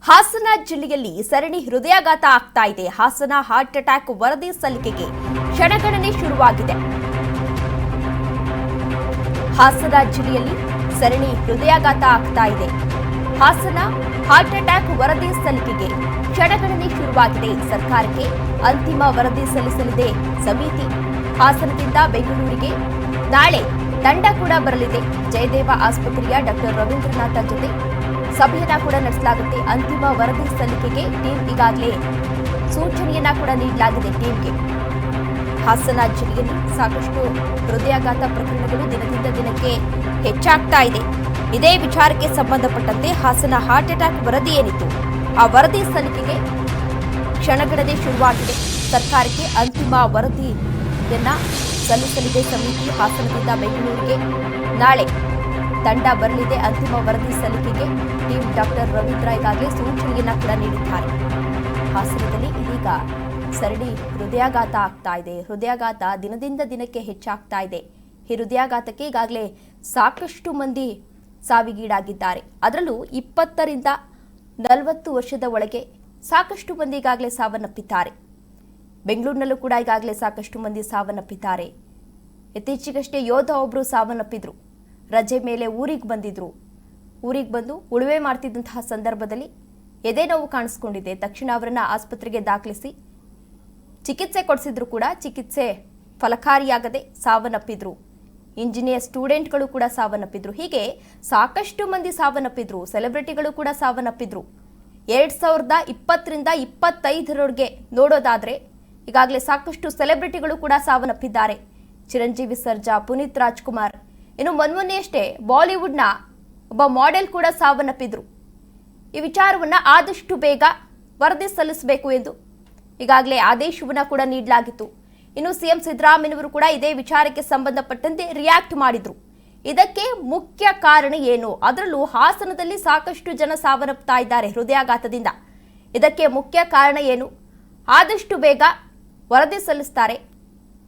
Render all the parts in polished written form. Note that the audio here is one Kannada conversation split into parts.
ಹಾಸನ ಜಿಲ್ಲೆಯಲ್ಲಿ ಸರಣಿ ಹೃದಯಾಘಾತ ಆಗ್ತಾ ಇದೆ. ಹಾಸನ ಹಾರ್ಟ್ ಅಟ್ಯಾಕ್ ವರದಿ ಸಲ್ಲಿಕೆಗೆ ಕ್ಷಣಗಣನೆ ಶುರುವಾಗಿದೆ. ಹಾಸನ ಜಿಲ್ಲೆಯಲ್ಲಿ ಸರಣಿ ಹೃದಯಾಘಾತ ಆಗ್ತಾ ಇದೆ. ಹಾಸನ ಹಾರ್ಟ್ ಅಟ್ಯಾಕ್ ವರದಿ ಸಲ್ಲಿಕೆಗೆ ಕ್ಷಣಗಣನೆ ಶುರುವಾಗಿದೆ. ಸರ್ಕಾರಕ್ಕೆ ಅಂತಿಮ ವರದಿ ಸಲ್ಲಿಸಲಿದೆ ಸಮಿತಿ. ಹಾಸನದಿಂದ ಬೆಂಗಳೂರಿಗೆ ನಾಳೆ ತಂಡ ಕೂಡ ಬರಲಿದೆ. ಜಯದೇವ ಆಸ್ಪತ್ರೆಯ ಡಾಕ್ಟರ್ ರವೀಂದ್ರನಾಥ ಜೊತೆ ಸಭೆಯನ್ನ ಕೂಡ ನಡೆಸಲಾಗುತ್ತೆ. ಅಂತಿಮ ವರದಿ ಸಲ್ಲಿಕೆಗೆ ಟೀಮ್ ಈಗಾಗಲೇ ಸೂಚನೆಯನ್ನ ಕೂಡ ನೀಡಲಾಗಿದೆ. ಟೀಮ್ಗೆ ಹಾಸನ ಜಿಲ್ಲೆಯಲ್ಲಿ ಸಾಕಷ್ಟು ಹೃದಯಾಘಾತ ಪ್ರಕರಣಗಳು ದಿನದಿಂದ ದಿನಕ್ಕೆ ಹೆಚ್ಚಾಗ್ತಾ ಇದೆ. ಇದೇ ವಿಚಾರಕ್ಕೆ ಸಂಬಂಧಪಟ್ಟಂತೆ ಹಾಸನ ಹಾರ್ಟ್ ಅಟ್ಯಾಕ್ ವರದಿ ಏನಿತ್ತು ಆ ವರದಿ ಸಲ್ಲಿಕೆಗೆ ಕ್ಷಣಗಣನೆ ಶುರುವಾಗಿದೆ. ಸರ್ಕಾರಕ್ಕೆ ಅಂತಿಮ ವರದಿಯನ್ನ ಸಲ್ಲಿಸಲಿದೆ ಸಮಿತಿ. ಹಾಸನದಿಂದ ಬೆಂಗಳೂರಿಗೆ ನಾಳೆ ತಂಡ ಬರಲಿದೆ. ಅಂತಿಮ ವರದಿ ಸಲ್ಲಿಕೆಗೆ ಟೀಮ್ ಡಾಕ್ಟರ್ ರವೀಂದ್ರ ಈಗಾಗಲೇ ಸೂಚನೆಯನ್ನ ಕೂಡ ನೀಡಿದ್ದಾರೆ. ಹಾಸನದಲ್ಲಿ ಇದೀಗ ಸರಣಿ ಹೃದಯಾಘಾತ ಆಗ್ತಾ ಇದೆ. ಹೃದಯಾಘಾತ ದಿನದಿಂದ ದಿನಕ್ಕೆ ಹೆಚ್ಚಾಗ್ತಾ ಇದೆ. ಈ ಹೃದಯಾಘಾತಕ್ಕೆ ಈಗಾಗಲೇ ಸಾಕಷ್ಟು ಮಂದಿ ಸಾವಿಗೀಡಾಗಿದ್ದಾರೆ. ಅದರಲ್ಲೂ 20 ರಿಂದ 40 ವರ್ಷದ ಒಳಗೆ ಸಾಕಷ್ಟು ಮಂದಿ ಈಗಾಗಲೇ ಸಾವನ್ನಪ್ಪಿದ್ದಾರೆ. ಬೆಂಗಳೂರಿನಲ್ಲೂ ಕೂಡ ಈಗಾಗಲೇ ಸಾಕಷ್ಟು ಮಂದಿ ಸಾವನ್ನಪ್ಪಿದ್ದಾರೆ. ಇತ್ತೀಚೆಗಷ್ಟೇ ಯೋಧ ಒಬ್ಬರು ಸಾವನ್ನಪ್ಪಿದ್ರು. ರಜೆ ಮೇಲೆ ಊರಿಗೆ ಬಂದಿದ್ರು. ಊರಿಗೆ ಬಂದು ಉಳುವೆ ಮಾಡ್ತಿದ್ದಂತಹ ಸಂದರ್ಭದಲ್ಲಿ ಎದೆ ನೋವು ಕಾಣಿಸ್ಕೊಂಡಿದೆ. ತಕ್ಷಣ ಅವರನ್ನ ಆಸ್ಪತ್ರೆಗೆ ದಾಖಲಿಸಿ ಚಿಕಿತ್ಸೆ ಕೊಡಿಸಿದ್ರು ಕೂಡ ಚಿಕಿತ್ಸೆ ಫಲಕಾರಿಯಾಗದೆ ಸಾವನ್ನಪ್ಪಿದ್ರು. ಇಂಜಿನಿಯರ್ ಸ್ಟೂಡೆಂಟ್ಗಳು ಕೂಡ ಸಾವನ್ನಪ್ಪಿದ್ರು. ಹೀಗೆ ಸಾಕಷ್ಟು ಮಂದಿ ಸಾವನ್ನಪ್ಪಿದ್ರು. ಸೆಲೆಬ್ರಿಟಿಗಳು ಕೂಡ ಸಾವನ್ನಪ್ಪಿದ್ರು. 2020 ರಿಂದ 25ರವರೆಗೆ ನೋಡೋದಾದ್ರೆ ಈಗಾಗಲೇ ಸಾಕಷ್ಟು ಸೆಲೆಬ್ರಿಟಿಗಳು ಕೂಡ ಸಾವನ್ನಪ್ಪಿದ್ದಾರೆ. ಚಿರಂಜೀವಿ ಸರ್ಜಾ, ಪುನೀತ್ ರಾಜ್ಕುಮಾರ್, ಇನ್ನು ಮೊನ್ನೆಯಷ್ಟೇ ಬಾಲಿವುಡ್ನ ಒಬ್ಬ ಮಾಡೆಲ್ ಕೂಡ ಸಾವನ್ನಪ್ಪಿದ್ರು. ಈ ವಿಚಾರವನ್ನ ಆದಷ್ಟು ಬೇಗ ವರದಿ ಸಲ್ಲಿಸಬೇಕು ಎಂದು ಈಗಾಗಲೇ ಆದೇಶವನ್ನ ಕೂಡ ನೀಡಲಾಗಿತ್ತು. ಇನ್ನು ಸಿಎಂ ಸಿದ್ದರಾಮಯ್ಯನವರು ಕೂಡ ಇದೇ ವಿಚಾರಕ್ಕೆ ಸಂಬಂಧಪಟ್ಟಂತೆ ರಿಯಾಕ್ಟ್ ಮಾಡಿದ್ರು. ಇದಕ್ಕೆ ಮುಖ್ಯ ಕಾರಣ ಏನು? ಅದರಲ್ಲೂ ಹಾಸನದಲ್ಲಿ ಸಾಕಷ್ಟು ಜನ ಸಾವನ್ನಪ್ತಾ ಇದ್ದಾರೆ ಹೃದಯಾಘಾತದಿಂದ. ಇದಕ್ಕೆ ಮುಖ್ಯ ಕಾರಣ ಏನು? ಆದಷ್ಟು ಬೇಗ ವರದಿ ಸಲ್ಲಿಸ್ತಾರೆ.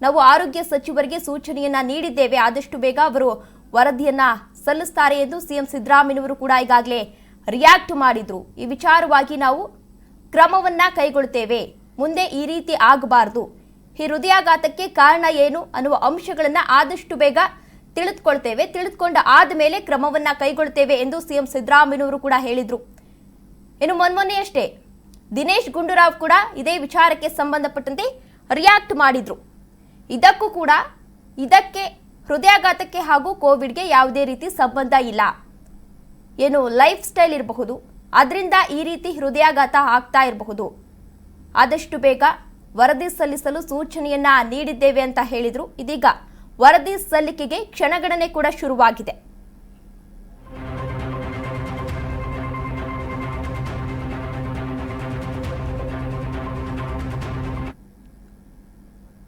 ನಾವು ಆರೋಗ್ಯ ಸಚಿವರಿಗೆ ಸೂಚನೆಯನ್ನ ನೀಡಿದ್ದೇವೆ. ಆದಷ್ಟು ಬೇಗ ಅವರು ವರದಿಯನ್ನ ಸಲ್ಲಿಸ್ತಾರೆ ಎಂದು ಸಿಎಂ ಸಿದ್ದರಾಮಯ್ಯನವರು ಕೂಡ ಈಗಾಗಲೇ ರಿಯಾಕ್ಟ್ ಮಾಡಿದ್ರು. ಈ ವಿಚಾರವಾಗಿ ನಾವು ಕ್ರಮವನ್ನ ಕೈಗೊಳ್ಳುತ್ತೇವೆ. ಮುಂದೆ ಈ ರೀತಿ ಆಗಬಾರದು. ಈ ಹೃದಯಾಘಾತಕ್ಕೆ ಕಾರಣ ಏನು ಅನ್ನುವ ಅಂಶಗಳನ್ನ ಆದಷ್ಟು ಬೇಗ ತಿಳಿದುಕೊಳ್ತೇವೆ. ತಿಳಿದುಕೊಂಡ ಆದ್ಮೇಲೆ ಕ್ರಮವನ್ನ ಕೈಗೊಳ್ಳುತ್ತೇವೆ ಎಂದು ಸಿಎಂ ಸಿದ್ದರಾಮಯ್ಯನವರು ಕೂಡ ಹೇಳಿದ್ರು. ಇನ್ನು ಮೊನ್ನೆಯಷ್ಟೇ ದಿನೇಶ್ ಗುಂಡೂರಾವ್ ಕೂಡ ಇದೇ ವಿಚಾರಕ್ಕೆ ಸಂಬಂಧಪಟ್ಟಂತೆ ರಿಯಾಕ್ಟ್ ಮಾಡಿದ್ರು. ಇದಕ್ಕೂ ಕೂಡ ಇದಕ್ಕೆ ಹೃದಯಾಘಾತಕ್ಕೆ ಹಾಗೂ ಕೋವಿಡ್ಗೆ ಯಾವುದೇ ರೀತಿ ಸಂಬಂಧ ಇಲ್ಲ. ಏನು ಲೈಫ್ ಸ್ಟೈಲ್ ಇರಬಹುದು, ಅದರಿಂದ ಈ ರೀತಿ ಹೃದಯಾಘಾತ ಆಗ್ತಾ ಇರಬಹುದು. ಆದಷ್ಟು ಬೇಗ ವರದಿ ಸಲ್ಲಿಸಲು ಸೂಚನೆಯನ್ನ ನೀಡಿದ್ದೇವೆ ಅಂತ ಹೇಳಿದ್ರು. ಇದೀಗ ವರದಿ ಸಲ್ಲಿಕೆಗೆ ಕ್ಷಣಗಣನೆ ಕೂಡ ಶುರುವಾಗಿದೆ.